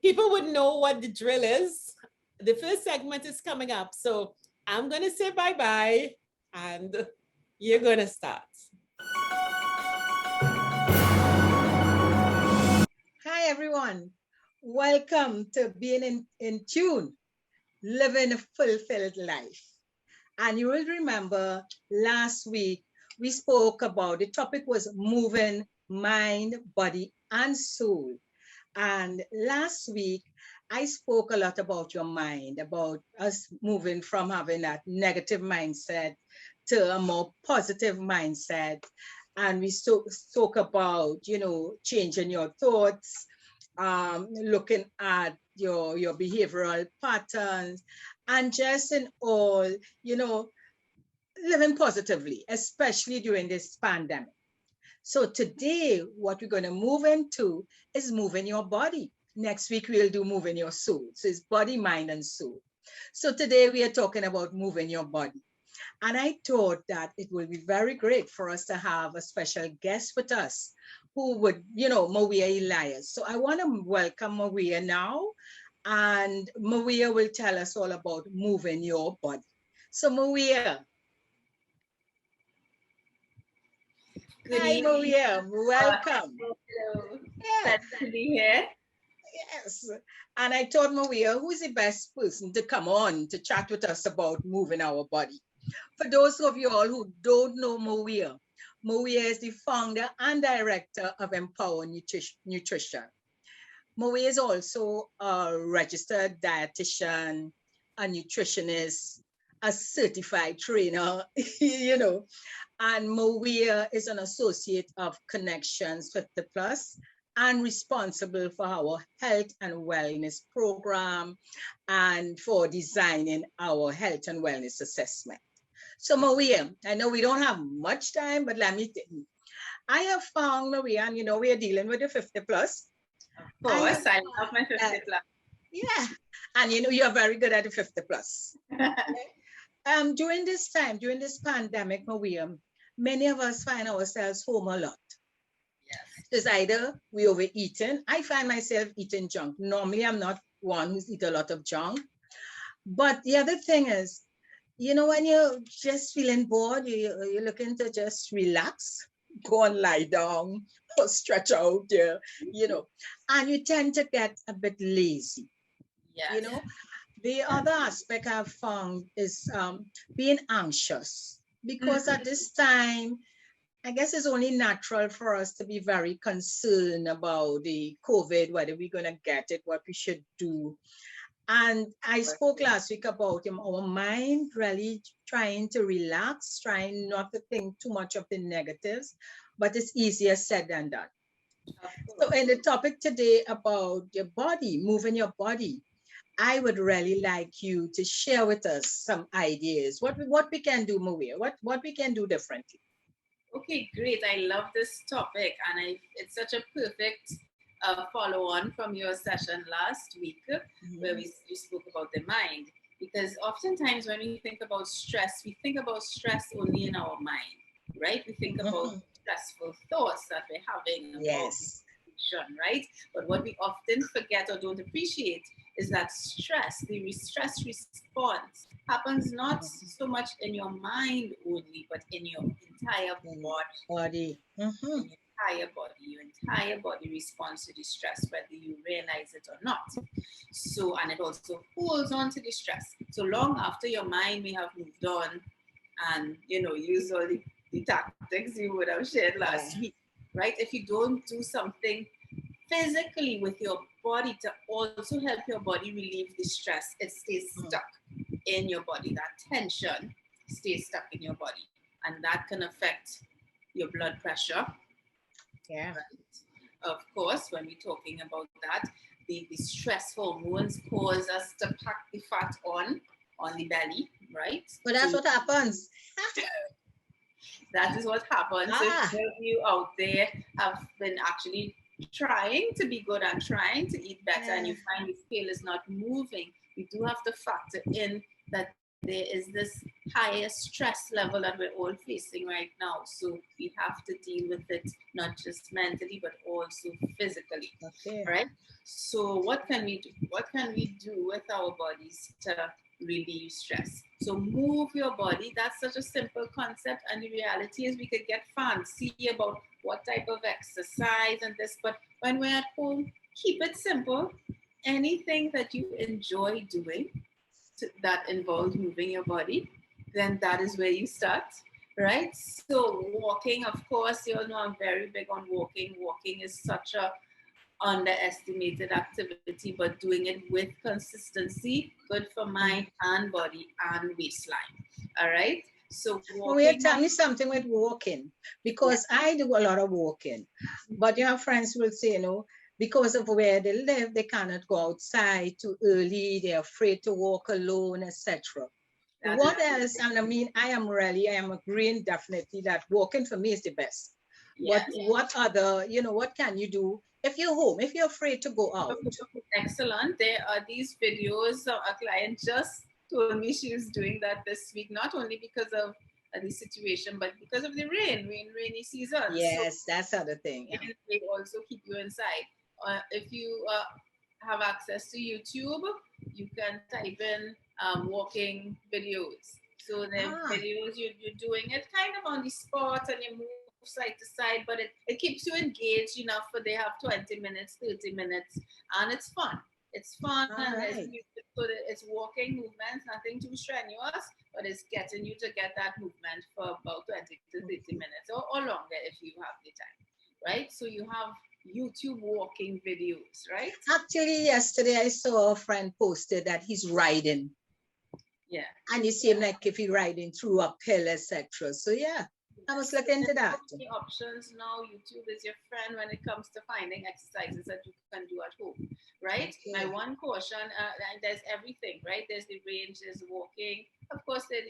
people would know what the drill is. The first segment is coming up. So I'm going to say bye-bye and you're going to start. Hi, everyone. Welcome to Being in Tune, Living a Fulfilled Life. And you will remember last week, we spoke about, the topic was moving mind, body, and soul. And last week, I spoke a lot about your mind, about us moving from having that negative mindset to a more positive mindset. And we spoke about, changing your thoughts, looking at your behavioral patterns, and just in all, living positively, especially during this pandemic. So today, what we're going to move into is moving your body. Next week, we'll do moving your soul. So it's body, mind, and soul. So today we are talking about moving your body. And I thought that it will be very great for us to have a special guest with us who would, Mweia Elias. So I want to welcome Mweia now. And Mweia will tell us all about moving your body. So Mweia. Hi, Mweia. Welcome. Hello. Yeah. Glad to be here. Yes. And I told Mweia, who's the best person to come on to chat with us about moving our body? For those of you all who don't know Mweia, Mweia is the founder and director of Empower Nutrition. Mweia is also a registered dietitian, a nutritionist, a certified trainer, and Mweia is an associate of CONEC-TIONS 50+ and responsible for our health and wellness program and for designing our health and wellness assessment. So Mweia, I know we don't have much time, but let me tell you, I have found, Mweia, and we are dealing with the 50+. Of course, I love my 50+. Yeah, and you're very good at the 50+. Okay? During this time, during this pandemic, Mweia, many of us find ourselves home a lot. Yes. It's either we overeating. I find myself eating junk. Normally, I'm not one who's eat a lot of junk. But the other thing is, when you're just feeling bored, you're looking to just relax, go and lie down or stretch out there, and you tend to get a bit lazy. Yes. The other aspect I've found is being anxious, because at this time, I guess it's only natural for us to be very concerned about the COVID, whether we're going to get it, what we should do. And I spoke last week about our mind really trying to relax, trying not to think too much of the negatives, but it's easier said than done. So in the topic today about your body, moving your body, I would really like you to share with us some ideas. What we can do, Mweia, what we can do differently. Okay, great. I love this topic, and it's such a perfect follow-on from your session last week, where you spoke about the mind. Because oftentimes when we think about stress, we think about stress only in our mind, right? We think about stressful thoughts that we're having about addiction, right? But what we often forget or don't appreciate is that stress, the stress response, happens not so much in your mind only, but in your entire body. Your entire body responds to the stress, whether you realize it or not. So, and it also holds on to the stress. So long after your mind may have moved on and, used all the tactics you would have shared last week, right? If you don't do something physically with your body to also help your body relieve the stress, it stays stuck in your body. That tension stays stuck in your body, and that can affect your blood pressure. Yeah. Right? Of course, when we're talking about that, the stress hormones cause us to pack the fat on the belly, right? But that's what happens. That is what happens. So if you out there have been actually trying to be good and trying to eat better, and you find the scale is not moving, we do have to factor in that there is this highest stress level that we're all facing right now. So we have to deal with it, not just mentally, but also physically, Okay. right? So what can we do? What can we do with our bodies to relieve stress? So move your body. That's such a simple concept. And the reality is we could get fancy about what type of exercise and this, but when we're at home, keep it simple. Anything that you enjoy doing that involves moving your body, then that is where you start, right? So walking, of course, you all know I'm very big on walking. Walking is such a underestimated activity, but doing it with consistency, good for mind and body and waistline. All right. So Mweia, tell me something with walking, because I do a lot of walking, but your friends will say, you know, because of where they live, they cannot go outside too early. They're afraid to walk alone, etc. What else? And I mean, I am agreeing definitely that walking for me is the best. But what other, you know, what can you do if you're home, if you're afraid to go out? Excellent. There are these videos. A client just told me she was doing that this week, not only because of the situation, but because of the rainy season. Yes, so that's the other thing. Yeah. They also keep you inside. If you have access to YouTube, you can type in walking videos. So the videos you're doing it kind of on the spot and you move side to side, but it keeps you engaged enough for they have 20 minutes, 30 minutes, and it's fun. It's fun, and so it's walking movements, nothing too strenuous, but it's getting you to get that movement for about 20 to 30 minutes or longer if you have the time, right? So you have YouTube walking videos, right? Actually, yesterday I saw a friend posted that he's riding. Yeah. And it seemed like if you're riding through uphill, etc. So yeah, I must look into that. The options now, YouTube is your friend when it comes to finding exercises that you can do at home, right? Okay. My one caution, there's everything, right? There's the range, there's walking. Of course, there's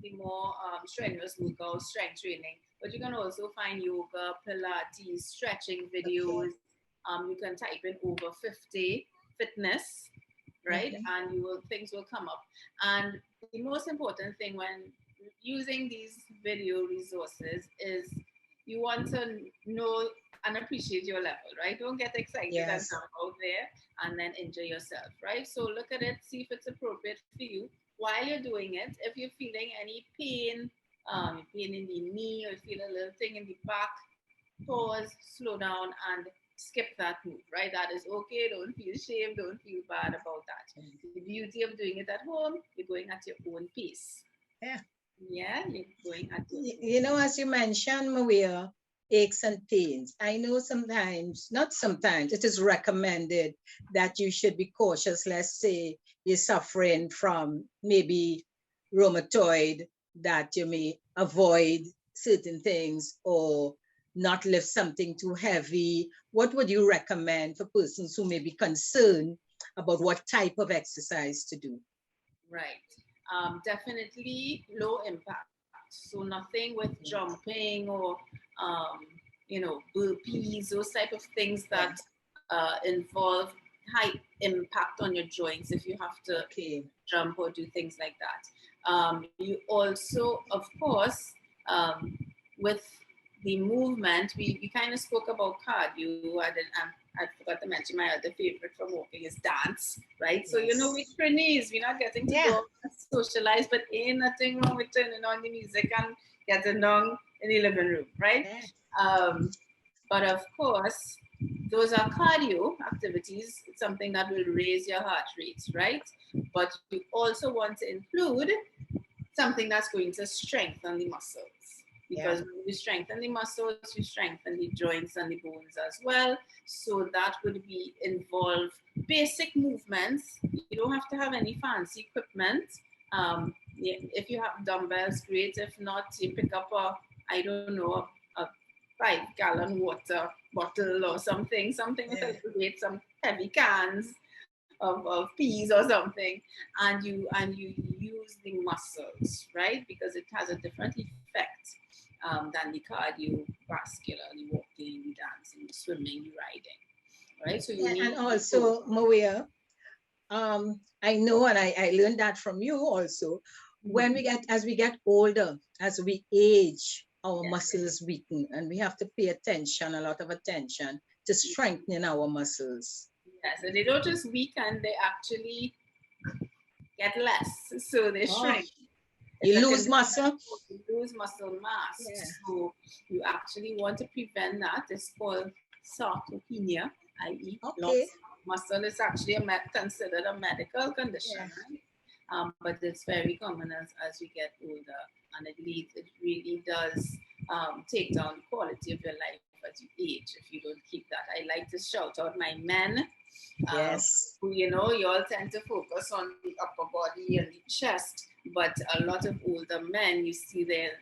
the more strenuous workouts, strength training, but you can also find yoga, Pilates, stretching videos. Okay. You can type in over 50 fitness, right? Okay. And things will come up. And the most important thing when using these video resources is you want to know and appreciate your level, right? Don't get excited and come out there and then injure yourself, right? So look at it, see if it's appropriate for you. While you're doing it, if you're feeling any pain, pain in the knee, or you feel a little thing in the back, pause, slow down, and skip that move, right? That is okay. Don't feel shame. Don't feel bad about that. The beauty of doing it at home, you're going at your own pace. Yeah, you're going at your own pace. You know, as you mentioned, Mweia, aches and pains. I know sometimes, not sometimes, it is recommended that you should be cautious. Let's say you're suffering from maybe rheumatoid, that you may avoid certain things or not lift something too heavy. What would you recommend for persons who may be concerned about what type of exercise to do? Right. Definitely low impact. So nothing with jumping or, burpees, those type of things that involve high impact on your joints if you have to jump or do things like that. You also, of course, with the movement, we kind of spoke about cardio. I forgot to mention my other favorite from walking is dance, right? So, we trainees, we're not getting to go socialize, but ain't nothing wrong with turning on the music and getting down in the living room, right? But of course, those are cardio activities, something that will raise your heart rate, right? But you also want to include something that's going to strengthen the muscles. Because when you strengthen the muscles, you strengthen the joints and the bones as well. So that would involve basic movements. You don't have to have any fancy equipment. If you have dumbbells, great. If not, you pick up a 5-gallon water bottle or something with a little weight, some heavy cans of peas or something, and you use the muscles, right? Because it has a different effect than the cardiovascular, the walking, the dancing, the swimming, the riding, right? So and also, Mweia, I know, and I learned that from you also, when as we get older, as we age, our Yes. muscles weaken, and we have to pay attention, a lot of attention, to strengthening our muscles. Yes, and they don't just weaken, they actually get less. So they Oh, shrink. you It's a lose muscle. You lose muscle mass. Yeah. So you actually want to prevent that. It's called sarcopenia, i.e. Okay. loss of muscle. Is actually considered a medical condition, Yeah. right? But it's very common as we get older, and I believe it really does take down the quality of your life as you age if you don't keep that. I like to shout out my men. Yes. Who, you know, you all tend to focus on the upper body and the chest, but a lot of older men, you see their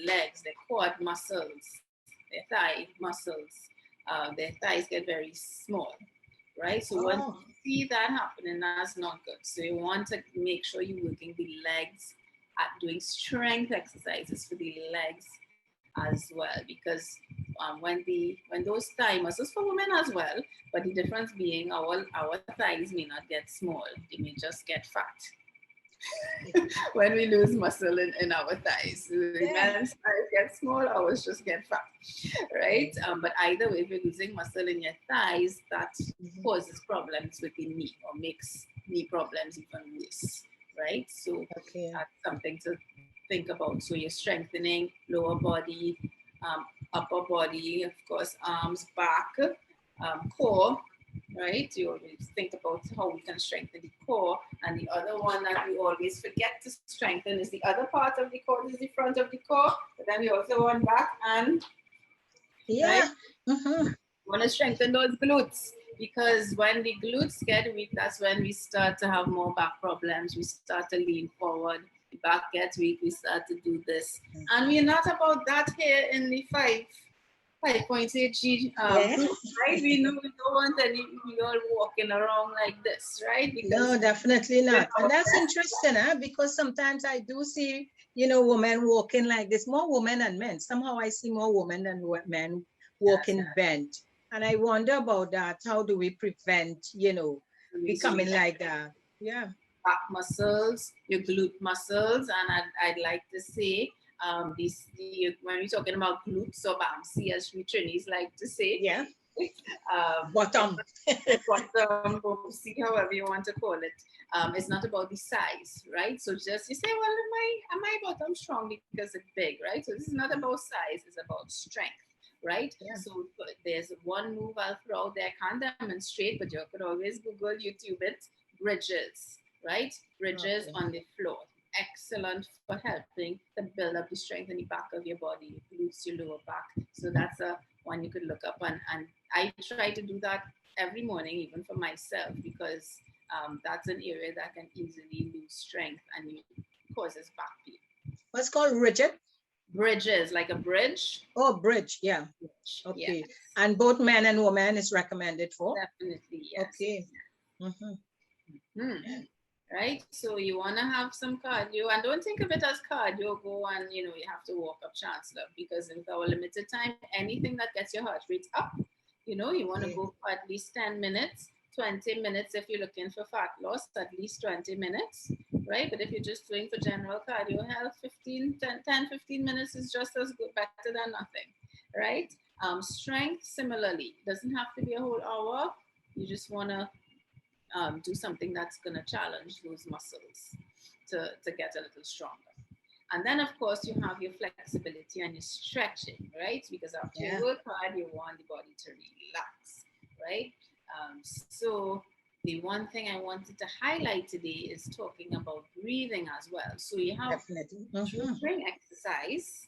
legs, their quad muscles, their thigh muscles, their thighs get very small, right? So when you see that happening, that's not good. So you want to make sure you're working the legs, at doing strength exercises for the legs as well, because when those thigh muscles, for women as well, but the difference being our thighs may not get small, they may just get fat. When we lose muscle in our thighs, the men's thighs get small, ours just get fat, right? But either way, if you're losing muscle in your thighs, that causes problems with the knee or makes knee problems even worse, right? So that's something to think about. So you're strengthening lower body, upper body, of course, arms, back, core, right? You always think about how we can strengthen the core. And the other one that we always forget to strengthen is the other part of the core. This is the front of the core, but then we also want back and right? Want to strengthen those glutes, because when the glutes get weak, that's when we start to have more back problems. We start to lean forward. The back gets weak, we start to do this. And we're not about that here in the 5.8G group, right? We know we don't want any people walking around like this, right? Because no, definitely not. And that's interesting, because sometimes I do see, you know, women walking like this, more women than men. Somehow I see more women than men walking bent. And I wonder about that. How do we prevent, you know, becoming like that? Yeah. Back muscles, your glute muscles, and I'd like to say, when we're talking about glutes or BAMC, as we Trinis like to say, bottom, bottom, see however you want to call it. It's not about the size, right? So just you say, well, am my bottom strong because it's big, right? So this is not about size; it's about strength. Right? Yeah. So there's one move I'll throw out there. I can't demonstrate, but you could always Google, YouTube it. Bridges, right? Bridges on the floor. Excellent for helping to build up the strength in the back of your body, glutes, your lower back. So that's a one you could look up on. And I try to do that every morning, even for myself, because that's an area that can easily lose strength and causes back pain. What's called rigid? Bridges, like a bridge. Oh, bridge, yeah. Bridge. Okay. Yes. And both men and women is recommended for? Definitely, yes. Okay. Right? So you want to have some cardio, and don't think of it as cardio. Go and, you have to walk up Chancellor, because with our limited time, anything that gets your heart rate up, you want to go for at least 10 minutes, 20 minutes if you're looking for fat loss, at least 20 minutes, right? But if you're just doing for general cardio health, 10, 15 minutes is just as good, better than nothing, right? Strength, similarly, doesn't have to be a whole hour. You just want to do something that's going to challenge those muscles to get a little stronger. And then, of course, you have your flexibility and your stretching, right? Because after you work hard, you want the body to relax, right? So the one thing I wanted to highlight today is talking about breathing as well. So you have during exercise,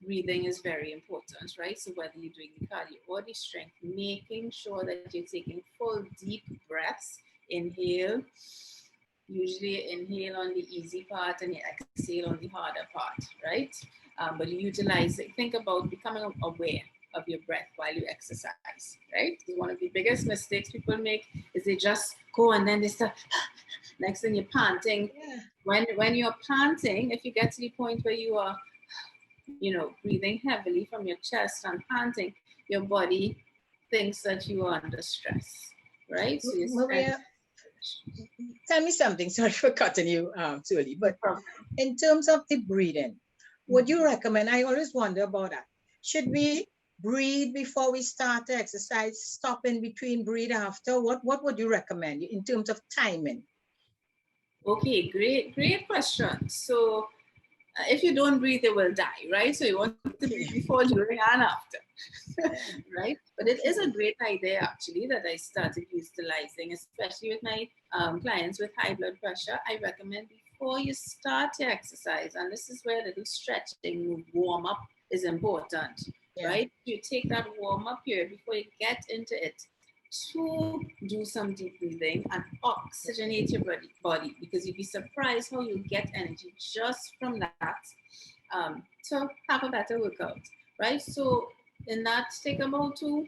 breathing is very important, right? So whether you're doing the cardio or the strength, making sure that you're taking full deep breaths. Inhale, usually inhale on the easy part and you exhale on the harder part, right? But you utilize it. Think about becoming aware of your breath while you exercise, right? One of the biggest mistakes people make is they just go and then they start, next thing you're panting. Yeah. When you're panting, if you get to the point where you are, breathing heavily from your chest and panting, your body thinks that you are under stress, right? So Tell me something. Sorry for cutting you, Julie, but in terms of the breathing, would you recommend? I always wonder about that. Should we breathe before we start the exercise? Stop in between, breathe after? What would you recommend in terms of timing? Okay, great question. So if you don't breathe, you will die, right? So you want to breathe before, during, and after, right? But it is a great idea, actually, that I started utilizing, especially with my clients with high blood pressure. I recommend before you start your exercise, and this is where a little stretching, warm up is important, right? You take that warm up period before you get into it to do some deep breathing and oxygenate your body, because you'd be surprised how you get energy just from that to have a better workout, right? So in that, take about 2-3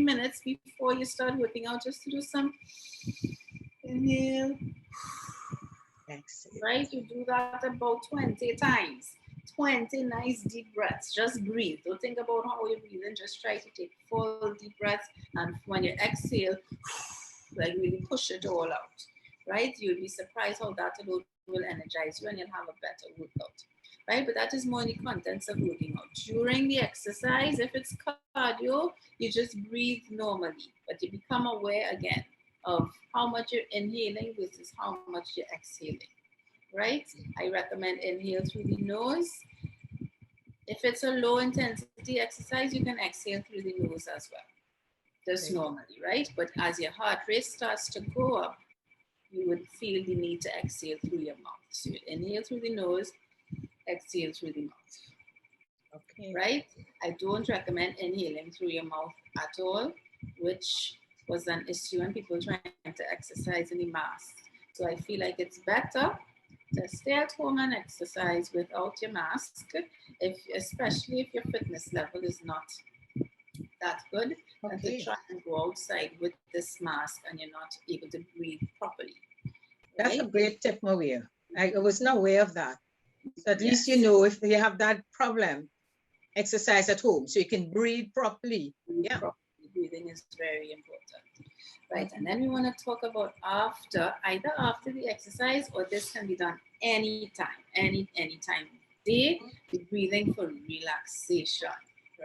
minutes before you start working out, just to do some inhale. Excellent. Right? You do that about 20 times. 20 nice deep breaths. Just breathe. Don't think about how you're breathing. Just try to take full deep breaths. And when you exhale, like really push it all out. Right? You'll be surprised how that alone will energize you and you'll have a better workout. Right? But that is more in the contents of working out. During the exercise, if it's cardio, you just breathe normally. But you become aware again of how much you're inhaling versus how much you're exhaling. Right? I recommend inhale through the nose. If it's a low intensity exercise, you can exhale through the nose as well. Just normally, right? But as your heart rate starts to go up, you would feel the need to exhale through your mouth. So you inhale through the nose, exhale through the mouth. Okay. Right? I don't recommend inhaling through your mouth at all, which was an issue when people trying to exercise in the mask. So I feel like it's better to stay at home and exercise without your mask, especially if your fitness level is not that good, and to try and go outside with this mask and you're not able to breathe properly. Right? That's a great tip, Mweia. I was not aware of that. So at least you know if you have that problem, exercise at home so you can breathe properly. Breathing is very important. Right, and then we want to talk about either after the exercise, or this can be done anytime, any time of day, breathing for relaxation,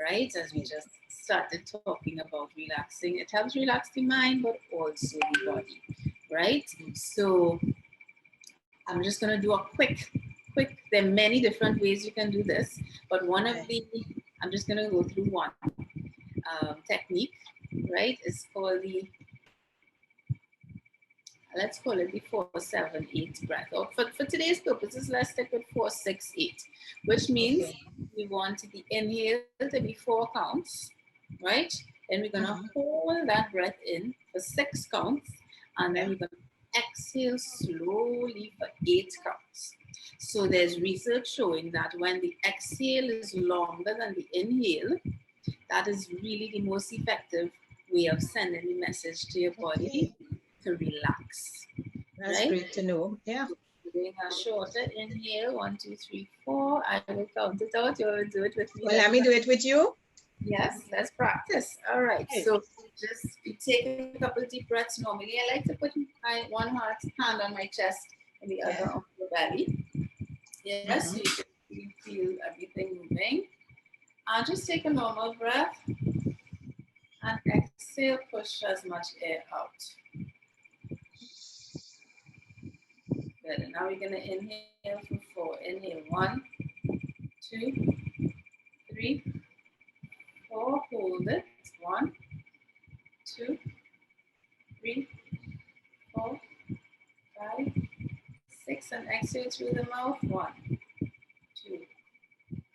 right? As we just started talking about relaxing, it helps relax the mind, but also the body, right? So I'm just going to do a quick, there are many different ways you can do this, but I'm just going to go through one technique, right? It's called let's call it the 4-7-8 breath. Or for today's purposes, let's stick with 4-6-8, which means we want the inhale to be 4 counts, right? Then we're gonna hold that breath in for 6 counts, and then we're gonna exhale slowly for 8 counts. So there's research showing that when the exhale is longer than the inhale, that is really the most effective way of sending the message to your body to relax. That's great to know. Yeah. Doing a shorter inhale, 1, 2, 3, 4. I will count it out. You will do it with me. Well, let me do it with you. Yes, let's practice. All right. So just take a couple of deep breaths normally. I like to put one hand on my chest and the other on the belly. Yes, so you can feel everything moving. I'll just take a normal breath and exhale, push as much air out. Good. And now we're going to inhale for 4. Inhale 1, 2, 3, 4. Hold it. 1, 2, 3, 4, 5, 6. And exhale through the mouth. 1, 2,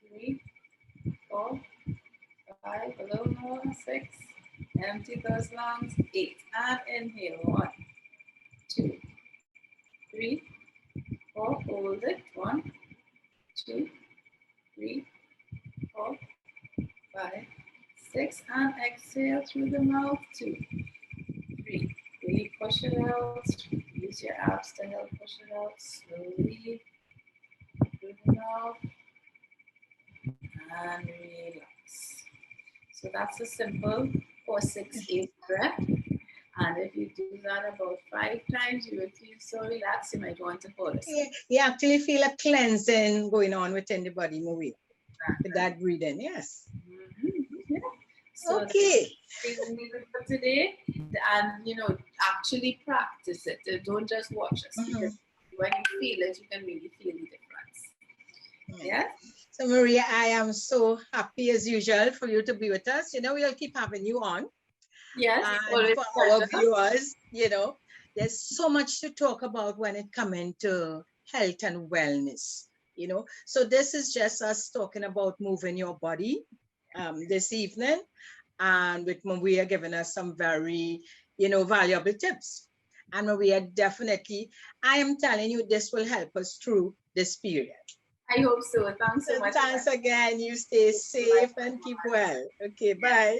3, 4, 5. A little more. 6. Empty those lungs. 8. And inhale. 1, 2, 3, 4. Hold it. 1, 2, 3, 4, 5, 6. And exhale through the mouth. 2, 3. Really push it out. Use your abs to help push it out slowly through the mouth. And relax. So that's a simple 4-6-8 breath. And if you do that about 5 times, you will feel so relaxed, you might want to fall asleep. Yeah, you actually feel a cleansing going on within the body, Mweia, with that breathing, yes. Yeah. So Okay. that's for today, and actually practice it. Don't just watch us, because when you feel it, you can really feel the difference. Yeah. So Mweia, I am so happy as usual for you to be with us. We'll keep having you on. Yes. And for our viewers, there's so much to talk about when it comes into health and wellness. So this is just us talking about moving your body this evening, and with Mweia giving us some very, valuable tips. And Mweia, definitely, I am telling you, this will help us through this period. I hope so. Thanks so much. Thanks again. You stay safe and keep well. Okay, bye.